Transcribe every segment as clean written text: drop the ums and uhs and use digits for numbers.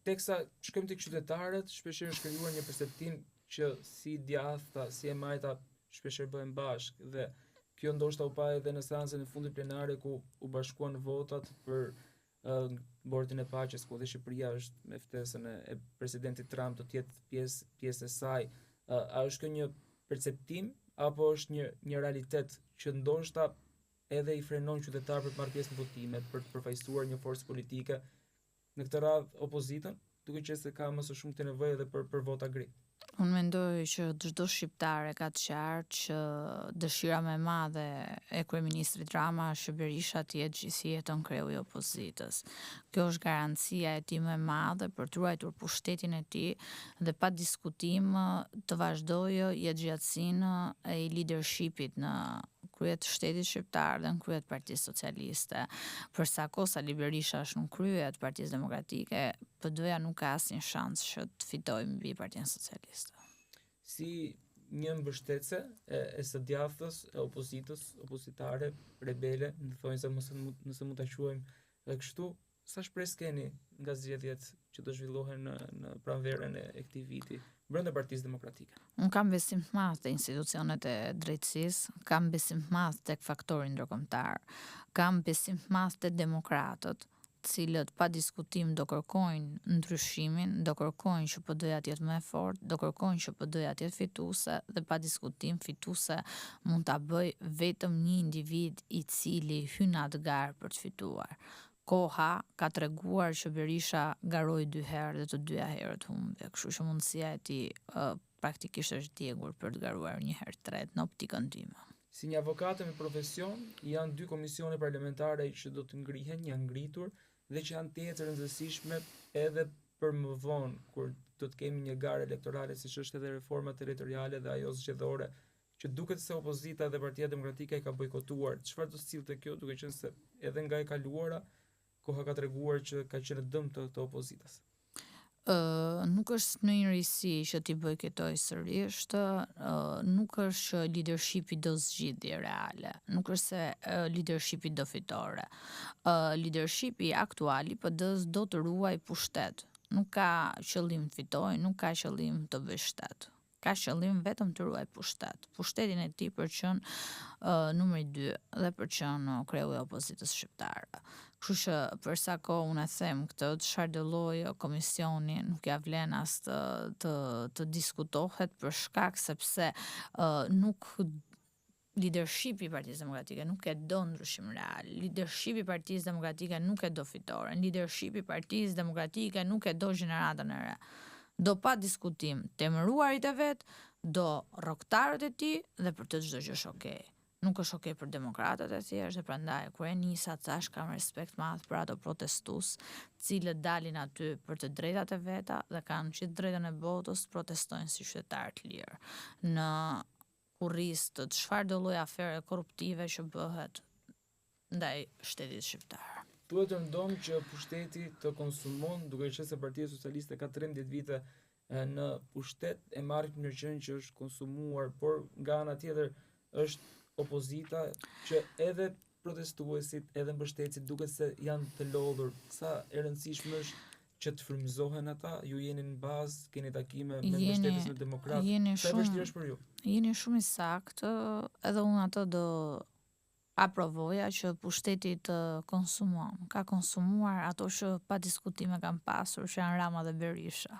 teksa shkojmë tek qytetarët, shpeshherë është krijuar një perceptim që si djathta, si e majta shpeshherë bëhen bashkë dhe kjo ndoshta u pa edhe në seancën e fundit plenare ku u bashkuan votat për bordin e paqes ku dhe Shqipëria është me ftesën e presidentit Trump do të jetë pjesë e saj. A është kjo një perceptim apo është një realitet që ndoshta edhe i frenon qytetarët për të marrë pjesë në votime, për të përfaqësuar një forcë politike, në këtë radhë opozitën, duke qenë se ka më së shumti nevojë edhe për vota gri. Unë mendoj që çdo shqiptar e ka të qartë që dëshira më e madhe e kryeministrit Rama është që Berisha të jetë gjithë jetën kreu i opozitës. Kjo është garancia e tij më e madhe për të ruajtur pushtetin e tij dhe pa diskutim të vazhdojë jetëgjatësinë e leadershipit në kryet të shtetit shqiptar dhe në kryet Partisë Socialiste. Për sa kohë Sali Berisha është në kryet Partisë Demokratike, PD-ja nuk ka asnjë shans që të fitojë mbi Partinë Socialiste. Si një mbështetëse e së djathtës, e opozitare, rebele, në thonjë se nëse mund ta quajmë kështu, sa shpresë keni nga zgjedhjet që do zhvillohen në pranverën e këtij viti brenda Partisë Demokratike? Unë kam besim të madh te institucionet e drejtësisë, kam besim të madh tek faktori ndërkombëtar, kam besim të madh te demokratët, të cilët pa diskutim do kërkojnë ndryshimin, do kërkojnë që PD-ja të jetë më e fortë, do kërkojnë që PD-ja të jetë fituese dhe pa diskutim fituese mund ta bëj vetëm një individ i cili hyn atë garë për të fituar. Koha ka treguar që Berisha garoi 2 herë dhe të dyja herët humbi, kështu që mundësia e tij praktikisht është djegur për të garuar një herë tretë në optikën time. Si një avokate me profesion, janë 2 komisione parlamentare që do të ngrihen, janë ngritur dhe që janë të rëndësishme edhe për më vonë, kur do të kemi një garë elektorale siç është edhe reforma territoriale dhe ajo zgjedhore, që duket se opozita dhe Partia Demokratike e ka bojkotuar. Çfarë do sillte kjo, duke qenë se edhe nga e kaluara koha ka treguar që ka qenë dëm të opozitës? Nuk është në një risi që t'i bojkotoj sërish, nuk është që leadershipi do zgjidhje reale, nuk është se leadershipi do fitore. Leadershipi aktuali PD-s do të ruaj pushtet, nuk ka qëllim të fitoj, nuk ka qëllim të bëj shtet. Ka qëllim vetëm të ruaj pushtet. Pushtetin e tij për qenë numri 2 dhe për qenë kreu i opozitës shqiptare. Kështu që për sa kohë unë e them këtë, çfarë do lloj komisioni nuk ja vlen as të diskutohet për shkak sepse nuk leadershipi i Partisë Demokratike nuk e do ndryshim real. Leadershipi i Partisë Demokratike nuk e do fitoren. Leadershipi i Partisë Demokratike nuk e do gjeneratën e re. Do pa diskutim të emëruarit e vet, do rrogtarët e tij dhe për të çdo gjë është okay. Nuk është okay për demokratët e thjeshtë, prandaj kur e nisa thash kam respekt madh për ato protestues, të cilët dalin aty për të drejtat e veta dhe kanë gjithë drejtën e botës të protestojnë si qytetarë të lirë. Në kurriz të çfarë do lloj afere korruptive që bëhet ndaj shtetit shqiptar. Duhet të ndonë që pushteti të konsumon, duke qenë se Partia Socialiste ka 13 vite në pushtet, e marrë në qenë që është konsumuar, por nga ana tjetër është opozita që edhe protestuesit, edhe mbështetësit duket se janë të lodhur. Sa e rëndësishme është që të frymëzohen ata, ju jeni në bazë, keni takime me mbështetës me demokratë. Sa e vështirë është për ju? Jeni shumë i saktë, edhe unë ato do aprovoja që pushteti të konsumon. Ka konsumuar ato që pa diskutime kanë pasur, që janë Rama dhe Berisha.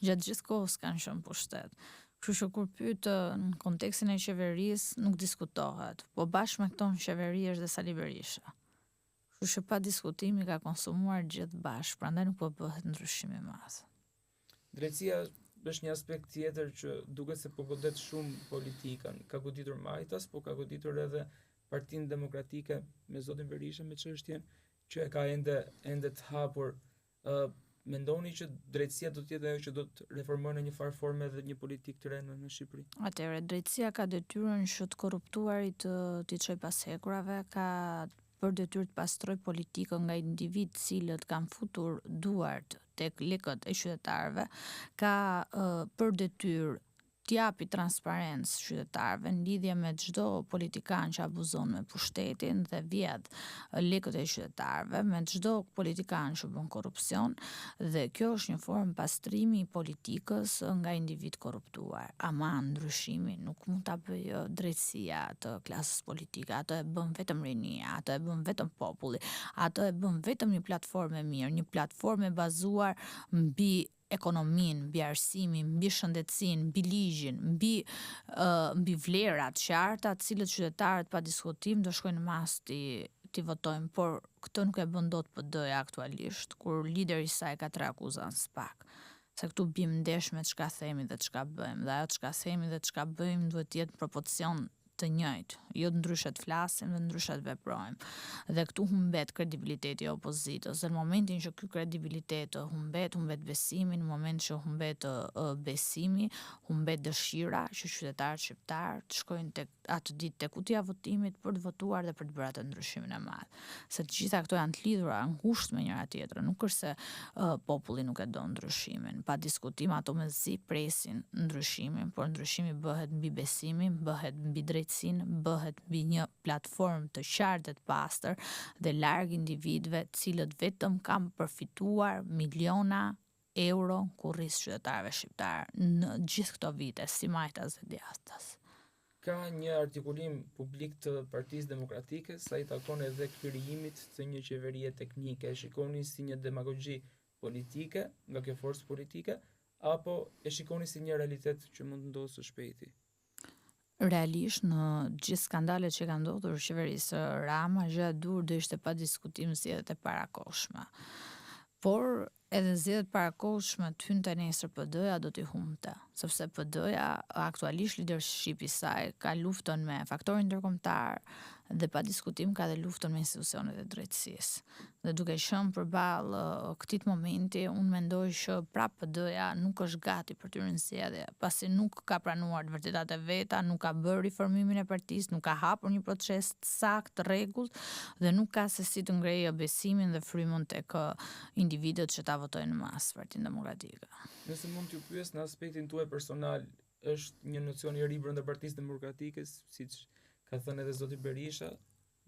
Gjatë gjithë kohës kanë qenë pushtet. Kështu që kur pyet në kontekstin e qeverisë nuk diskutohet, po bashkë me këto në qeveri është dhe Sali Berisha. Kështu që pa diskutimi ka konsumuar gjithë bashkë, prandaj nuk po bëhet ndryshim i madh. Drejtësia është një aspekt tjetër që duket se po godet shumë politikën. Ka goditur Majtas, po ka goditur edhe Partinë Demokratike me zotin Berisha me çështjen që e ka ende të hapur. Mendoni që drejtësia do të jetë ajo që do të reformojë në një farë forme edhe një politikë të re në Shqipëri? Atëherë drejtësia ka detyrën që të korruptuarit t'i çojë pas hekurave, ka për detyrë të pastroj politikën nga individ të cilët kanë futur duart tek lekët e qytetarëve, ka për detyrë t'japi transparencë qytetarëve në lidhje me çdo politikan që abuzon me pushtetin dhe vjedh lekët e qytetarëve, me çdo politikan që bën korrupsion, dhe kjo është një formë pastrimi i politikës nga individ korruptuar. Ama ndryshimi nuk mund ta bëjë drejtësia të klasës politike, ato e bën vetëm rinia, ato e bën vetëm populli, ato e bën vetëm një platformë e mirë, një platformë e bazuar mbi ekonominë, mbi arsimin, mbi shëndetësinë, mbi ligjin, mbi vlerat qarta, të cilët qytetarët pa diskutim do shkojnë në mas ti votojnë, por këtë nuk e bën dot PD-ja aktualisht, kur lideri i saj ka 3 akuza në SPAK. Se këtu bim ndesh me çka themi dhe çka bëjmë, dhe ajo çka themi dhe çka bëjmë duhet të jetë në propocion të njëjtë, jo ndryshe të flasim dhe ndryshe të veprojmë. Dhe këtu humbet kredibiliteti i opozitës. Dhe në momentin që ky kredibilitet humbet besimi, në moment që humbet besimi, humbet dëshira që qytetarët shqiptar të shkojnë tek atë ditë tek kutija votimit për të votuar dhe për të bërë atë ndryshimin e madh. Se të gjitha këto janë të lidhura ngushtë me njëra tjetrën, nuk është se populli nuk e do ndryshimin. Pa diskutim ato mezi presin ndryshimin, por ndryshimi bëhet mbi besimin, bëhet mbi drejtësinë, bëhet mbi një platformë të qartë dhe të pastër dhe larg individëve të cilët vetëm kanë përfituar miliona euro kurris qytetarëve shqiptar në gjithë këto vite, si majtas dhe djathtas. Ka një artikulim publik të Partisë Demokratike sa i takon edhe krijimit të një qeverie teknike. E shikoni si një demagogji politike nga kjo forcë politike, apo e shikoni si një realitet që mund të ndodhë së shpejti? Realisht në gjithë skandalet që kanë ndodhur qeverisë Rama, gjë e dur do ishte pa diskutim zgjedhjet e parakohshme. Por edhe zgjedhjet parakohshme të hynte nesër PD-ja do t'i humbte, sepse PD-ja aktualisht leadershipi i saj ka luftën me faktorin ndërkombëtar dhe pa diskutim ka dhe luftën me institucionet e drejtësisë. Dhe duke qenë përballë këtij momenti, unë mendoj që prap PD-ja nuk është gati për të hyrë në zgjedhje, pasi nuk ka pranuar të vërtetat e veta, nuk ka bërë riformimin e partisë, nuk ka hapur një proces të saktë, të rregullt dhe nuk ka se si të ngrejë besimin dhe frymën tek individët që ta votojnë në masë Partinë Demokratike. Nëse mund t'ju pyes në aspektin tuaj personal, është një nocion i ri brenda Partisë Demokratike, siç ka thënë edhe zoti Berisha,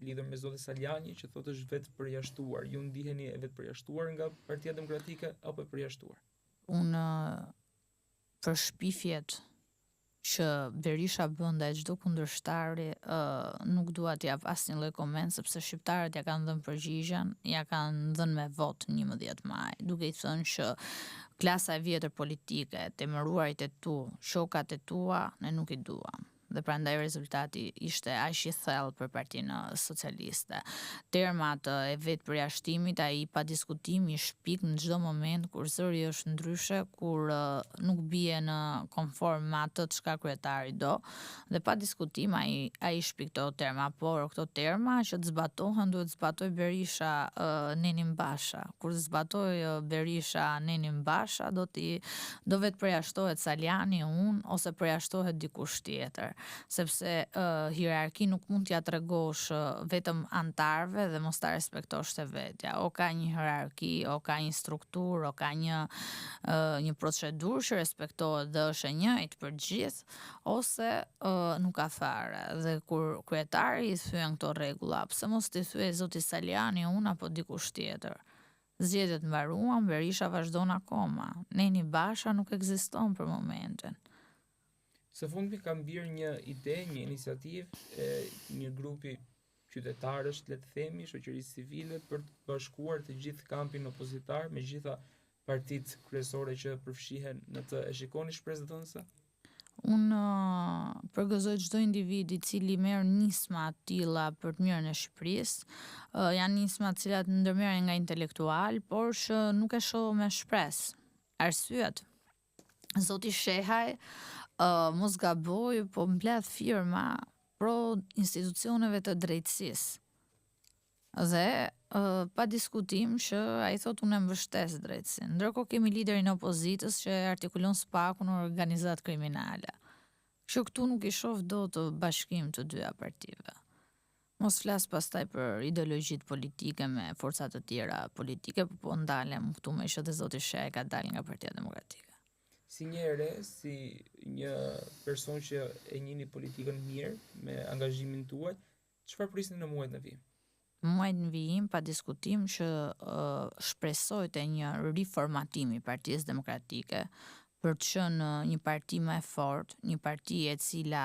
lidhur me zotin Saljani, që thotë është vetë përjashtuar. Ju ndiheni e vetë përjashtuar nga Partia Demokratike apo e përjashtuar? Unë për shpifjet që Berisha bën ndaj çdo kundërshtari, nuk dua t'ja jap asnjë lloj koment, sepse shqiptarët ja kanë dhënë përgjigjen, ja kanë dhënë me votë 11 maj, duke i thënë që klasa e vjetër politike, temëruarit e tu, shokat e tua, ne nuk i duam. Dhe prandaj rezultati ishte aq i thellë për Partinë Socialiste. Termat e vetë përjashtimit, ai pa diskutim i shpik në çdo moment kur zëri është ndryshe, kur nuk bie në konform me atë çka kryetari do, dhe pa diskutim ai shpik këto terma, por këto terma që të zbatohen duhet zbatoj Berisha Nenin Basha. Kur zbatoj Berisha Nenin Basha do vetë përjashtohet Saljani, unë ose përjashtohet dikush tjetër. Sepse hierarki nuk mund t'ja tregosh vetëm antarëve dhe mos ta respektosh te vetja. O ka një hierarki, o ka një strukturë, o ka një procedurë që respektohet dhe është e njëjtë për gjithë, ose nuk ka fare. Dhe kur kryetari i thyen këto rregulla, pse mos t'i thyej zoti Saljani, unë apo dikush tjetër? Zgjedhjet mbaruan, Berisha vazhdon akoma. Neni Basha nuk ekziston për momentin. Së fundmi ka mbirë një ide, një iniciativë e një grupi qytetarësh, le të themi, shoqërisë civile, për të bashkuar të gjithë kampin opozitar me gjitha partitë kryesore që përfshihen në të. E shikoni shpresëdhënëse? Unë përgëzoj çdo individ i cili merr nisma të tilla për të mirën e Shqipërisë. Janë nisma të cilat ndërmerren nga intelektual, por që nuk e shoh me shpresë. Arsyet. Zoti Shehaj mos gaboj, po mbledh firma pro institucioneve të drejtësisë. Dhe pa diskutim që ai thot unë mbështes drejtësinë. Ndërkohë kemi liderin e opozitës që artikulon SPAK-un në organizat kriminale. Që këtu nuk i shoh dot bashkim të dyja partive. Mos flas pastaj për ideologjitë politike me forca të tjera politike, po ndalem këtu me që dhe zoti Shehaj ka dalë nga Partia Demokratike. si një ere, si një person që e njihni politikën mirë, me angazhimin tuaj, çfarë prisni në muajt në vijim? Muajt në vijim, pa diskutim që shpresoj të një riformatim i Partisë Demokratike për të qenë një parti më e fortë, një parti e cila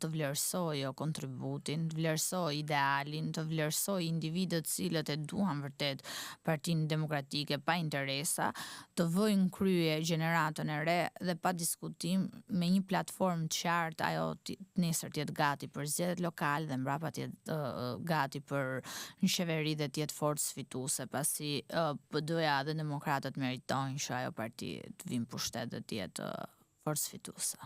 të vlerësojë kontributin, të vlerësojë idealin, të vlerësojë individët cilët e duan vërtet Partinë Demokratike pa interesa, të vëjë në krye gjeneratën e re dhe pa diskutim me një platformë të qartë ajo nesër të jetë gati për zgjedhjet lokale dhe mbrapa të jetë gati për një qeveri dhe të jetë forcë fituese, pasi PD-ja dhe demokratët meritojnë që ajo parti të vinë pushtet dhe të jetë forcë fituese.